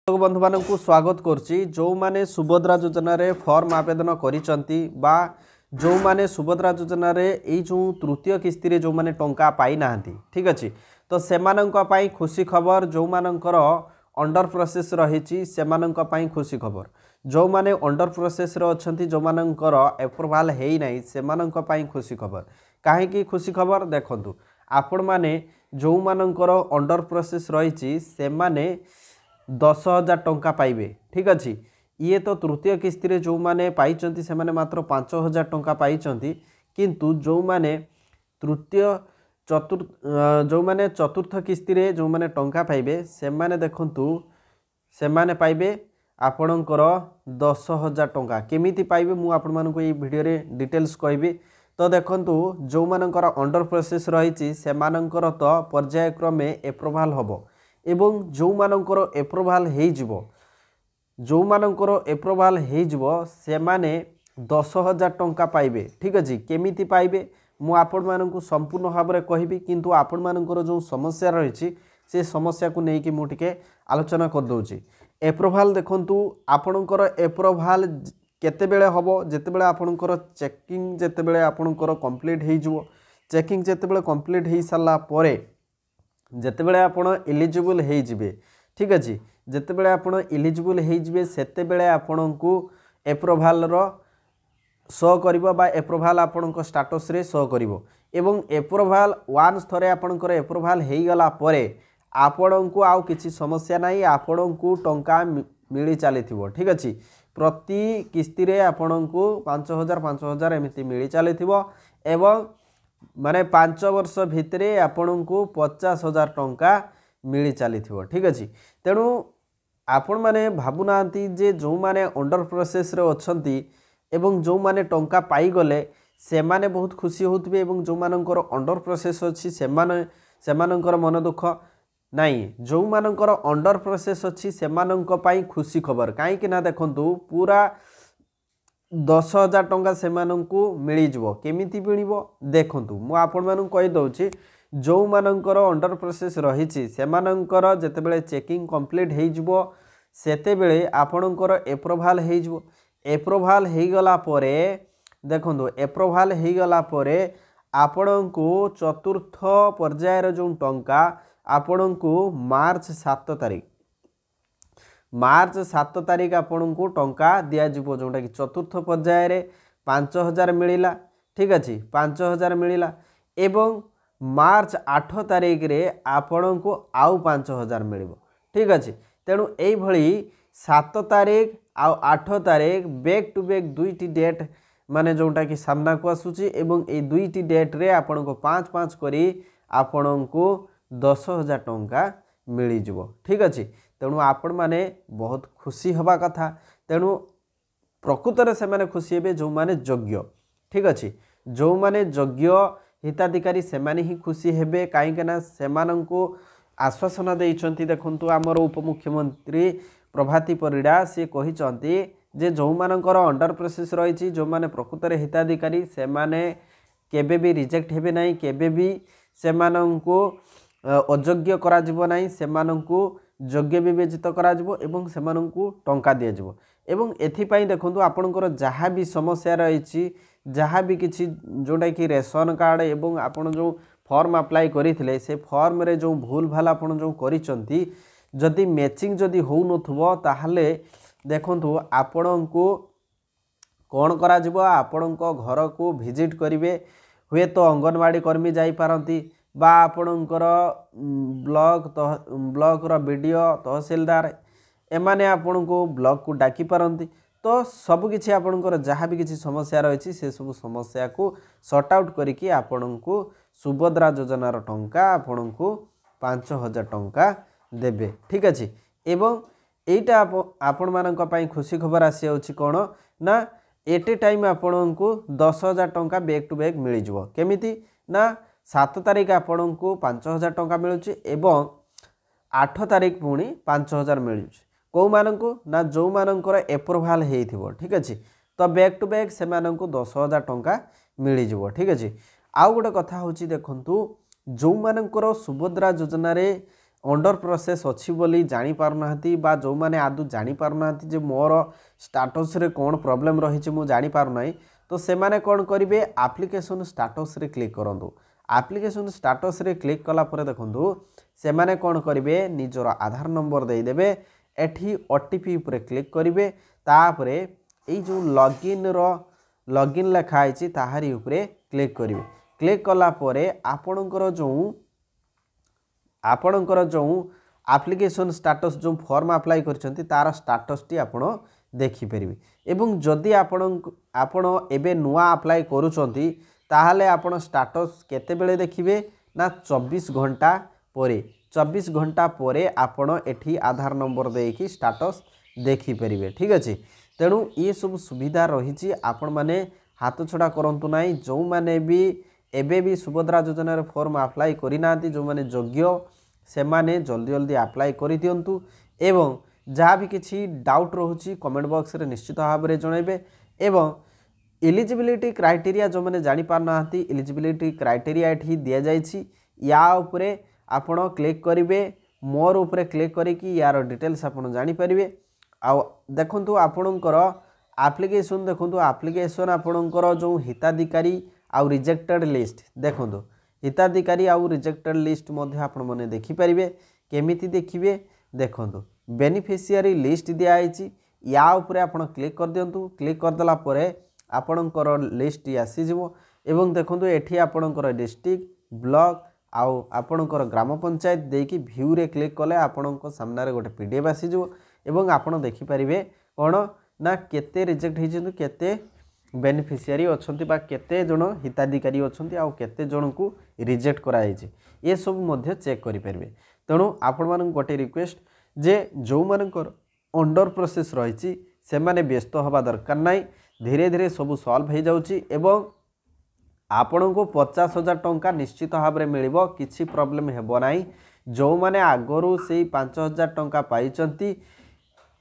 बंधु मानक स्वागत करुच्ची जो माने सुभद्रा योजना रे फॉर्म आवेदन करिसंती बा जो माने सुभद्रा योजना रे ए जो तृतीय किस्ती रे जो माने टंका पाई नाहंती ठीक अछि तो सेमानंक पई खुशी खबर जो मानकर अंडर प्रोसेस रहिछि सेमानंक पई खुशी खबर जो माने अंडर प्रोसेस रे अछंती जो मानकर अप्रूवल हेई नै सेमानंक पई खुशी खबर काहे की खुशी खबर देखंतु आपण माने जो मानकर अंडर प्रोसेस रहिछि से माने 10,000 टंका पाइबे ठीक अच्छे ये तो तृतीय किस्ती रे जो माने पाइचंती से माने मात्र 5,000 टंका पाइचंती किंतु जो माने तृतीय जो माने चतुर्थ किस्ती रे जो माने टंका पाइबे से माने देखंतु से माने पाइबे आपणकर 10,000 टंका केमिति पाइबे मु आपण मानकु ए वीडियो रे डिटेल्स कहबी तो देखंतु जो मानकर अंडर प्रोसेस रहिछि से मानकर तो पर्याय क्रमे अप्रूवल हबो एवं जो मानकर अप्रूवल हो जो मानकर अप्रूवल हो से माने 10,000 टंका पाइबे ठीक अच्छे केमिति पाइबे मु आपण मानकु संपूर्ण भाव में कहबी किंतु आपण मानकर जो समस्या रही से समस्या को लेकिन मु टिके आलोचना कर दउची अप्रूवल देखंतु आपणकर अप्रूवल केते बेले हबो जेते बेले आपणकर चेकिंग जेते बेले आपणकर कंप्लीट हो जिवो चेकिंग जेते बेले कंप्लीट हो सारा परे जेते बेले आपण एलिजिबल हो जिवे ठीक अच्छे जेते बेले आपण एलिजिबल हो जिवे सेते बेले आपणकु अप्रूवल रो शो करिवो बा अप्रूवल आपणक स्टेटस रे शो करिवो एवं अप्रूवल वान्स थरे आपणकर अप्रूवल हो गला परे आपणकु आउ किछि समस्या नाही आपणकु टंका मिली चलीथिवो ठीक अच्छे प्रति किस्ती रे आपणकु 5,000 एमिति मिली चलीथिवो एवं माने 5 वर्ष भितरे आपणकु 50,000 टंका मिली चलीथिवो ठीक अच्छे तेणु आपण माने भाबु नांती जे जो माने अंडर प्रोसेस रे अछंती एवं जो माने टंका पाई गले से माने बहुत खुशी होतबे एवं जो मानकर अंडर प्रोसेस अछि से मानकर मन दुख नहीं जो मानकर अंडर प्रोसेस अछि से मानक पई खुशी खबर काहे कि ना देखंतु पूरा 10,000 टंका से मानकु मिली जिवो केमिति मिलिबो देखंतु मु आपण मानकु कहि दउची जो मानकर अंडर प्रोसेस रहिछि से मानकर जते बेले चेकिंग कंप्लीट हो जिवो सेते बेले आपणकर अप्रूवल हो जिवो अप्रूवल हो गला परे देखंतु अप्रूवल हो गला परे आपणकु चतुर्थ पर्याय रो जो टंका आपणकु मार्च 7 तारीख आपणकु टंका दिया जिवो जोटा कि चतुर्थ पर्याय रे 5,000 मिलिला ठीक अच्छे 5,000 मिलिला एवं मार्च 8 तारीख रे आपणकु आउ 5,000 मिलिबो ठीक अच्छे तेणु एई भली 7 तारीख आउ 8 तारीख बैक टू बैक दुईटी डेट माने जोटा कि सामना को आसुची एवं ए दुईटी डेट रे आपणको 5-5 करी आपणको 10,000 टंका मिली जिवो ठीक अच्छे तेणु आपण माने बहुत खुशी हवा कथा तेणु प्रकृत रे से माने खुशी हेबे जो माने योग्य ठीक अच्छे जो माने योग्य हिताधिकारी से माने ही खुशी हेबे काहे ना से माननको आश्वासन देइचंती देखंतु हमर उपमुख्यमंत्री प्रभाती परिडा से कहिचंती जे जो मानकर अंडर प्रोसेस रही जो माने प्रकृत रे हिताधिकारी से माने केबे भी रिजेक्ट हेबे नाही केबे भी से माननको अयोग्य करा जिवो नाही से माननको योग्य विवेचित करा जिवो एवं से माननको टंका दिया जिवो एवं एथि पई देखंतु आपनकर जहाँ भी समस्या रही जहाँ भी किछि जोटा कि रेशन कार्ड एवं आपण जो फॉर्म अप्लाई करिथिले से फॉर्म रे जो भूल भाल आपण जो करिसंती जदि मैचिंग जदि हो नथुबो ताहले देखंतु आपणको कोन करा जिवो आपणको घर को विजिट करिवे हुए तो अंगनवाड़ी कर्मी जाई पारंती बा आपणकर ब्लॉक रो वीडियो तहसीलदार एमाने आपणको ब्लॉक को डाकी पारंती तो सब किछि आपणकर जहाँ भी किछि समस्या रही से सब समस्या को सॉर्ट आउट करिकी आपणको सुभद्रा योजनार टंका आपणको 5,000 टंका देबे ठीक अछि एवं एटा आपण मानक पई खुशी खबर आसी होछि कोन ना एट ए टाइम आपणको 10,000 टंका बैक टू बैक मिली जिवो केमिति ना 7 तारीख आपणको 5,000 टंका मिलुछि एवं 8 तारीख पुणी 5,000 मिलुछि को मानकु ना जो मानकर अप्रूवल हेइथिबो ठीक अछि तो बैक टू बैक से मानकु 10,000 टंका मिली जिवो ठीक अछि आउ गोटे कथा होछि देखंतु जो मानकर सुभद्रा योजना रे अंडर प्रोसेस अच्छी बोली जानी पारुनाहांती बा जो माने आदु जानी पारुनाहांती जे मोर स्टाटस रे कौन प्रॉब्लम रही मु जानी पारुनाई तो से माने कौन करिवे एप्लिकेशन स्टाटस रे क्लिक करंतु। एप्लिकेशन स्टाटस रे क्लिक कला परे देखंतु से माने कौन करिवे निजर आधार नंबर दे देबे एठी ओटीपी ऊपर क्लिक करिवे तापरे एई जो लॉगिन लेखा आइछि ताहारी ऊपर क्लिक करिवे। क्लिक कला परे आपणकर जो एप्लिकेशन स्टाटस जो फॉर्म अप्लाई करछंती तार स्टाटस टी आपण देखि परिबे एवं जदि आपण एबे नुआ अप्लाई करूछंती ताहाले आपण स्टाटस केते बेले देखिबे ना 24 घंटा परे 24 घंटा परे आपण एठी आधार नंबर देकी स्टाटस देखि परिबे। ठीक अछि तेणु ये सब सुविधा रही आपण माने हाथ छड़ा करंतु नाही जो माने भी एबे भी सुभद्रा योजना रे फॉर्म अप्लाई करि नांती जो माने योग्य से माने जल्दी जल्दी अप्लाई करि दियंतु एवं जहाँ भी किसी डाउट रोची कमेंट बॉक्स रे निश्चित भाव में जनइबे एवं एलिजिबिलिटी क्राइटेरिया जो मैंने जानी पार ना एलिजिबिलिटी क्राइटेरिया ये दि जाइए या उपरे आपण क्लिक करेंगे मोर उपरे क्लिक करिकी यार डिटेल्स आपण जानी परिबे। आ देखंतु आपणकर एप्लिकेशन देखंतु एप्लिकेशन आपणकर जो हिताधिकारी आउ रिजेक्टेड लिस्ट देखंतु हिताधिकारी आउ रिजेक्टेड लिस्ट मध्ये आपण माने देखि परिबे। केमिति देखिबे देखंतु बेनिफिशियरी लिस्ट दिया आइछि या उपरे आपण क्लिक कर दियंतु। क्लिक कर देला परे आपणकर लिस्ट आसी जिवो एवं देखंतु एठी आपणकर डिस्ट्रिक्ट ब्लॉक आउ आपणकर ग्राम पंचायत देकी व्यू रे क्लिक कले आपणक सामने रे गोटे पीडीएफ आसी जिवो एवं आपण देखि परिबे कोन ना केते रिजेक्ट हिजंतु केते बेनिफिशियरी अछंती बा केते जण हिताधिकारी अछंती आउ केते जण को रिजेक्ट करा आइछि ये सब मध्ये चेक करि परिबे। तेणु आपण मानन गोटे रिक्वेस्ट जे जो मानकर अंडर प्रोसेस रही से माने व्यस्त हवा दरकार नाही धीरे धीरे सब सॉल्व हो जाउची एवं आपण को 50,000 टंका निश्चित भाव में मिलिबो किछि प्रॉब्लम हेबो नाही। जो माने आगरु से 5,000 टंका पाइचंती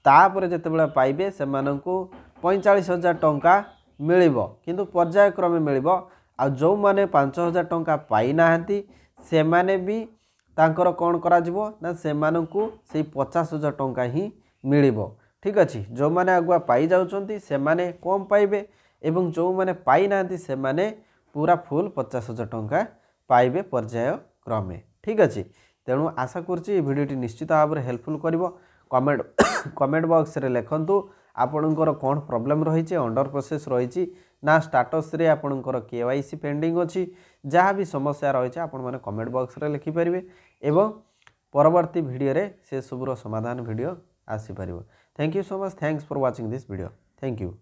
तापर जेतेबेला पाइबे से माननकु 45,000 टंका मिलिबो किंतु पर्याय क्रमे मिलिबो आ जो माने 5,000 टंका पाई नाहंती से माने भी तांकर कौन करा जिवो ना से माननकु से 50,000 टंका ही मिलिबो। ठीक अछि जो माने अगुआ पाई जाउचंती से माने कम पाइबे एवं जो माने पाई नाहंती से माने पूरा फुल 50,000 टंका पाइबे पर्याय क्रमे। ठीक अछि तेणु आशा करछि भिडियोटी निश्चित भाव में हेल्पफुल करिवो। कमेंट बॉक्स रे लिखंतु आपणकर कौन प्रॉब्लम रही अंडर प्रोसेस रही ना स्टाटस रे आपणकर केवाईसी पेंडिंग अछि जहाँ भी समस्या रही आपण माने कमेंट बॉक्स रे लिखि परिबे एवं परवर्ती वीडियो रे से सबुर समाधान वीडियो आसी परिबो। Thank you so much thanks for watching this video. Thank you.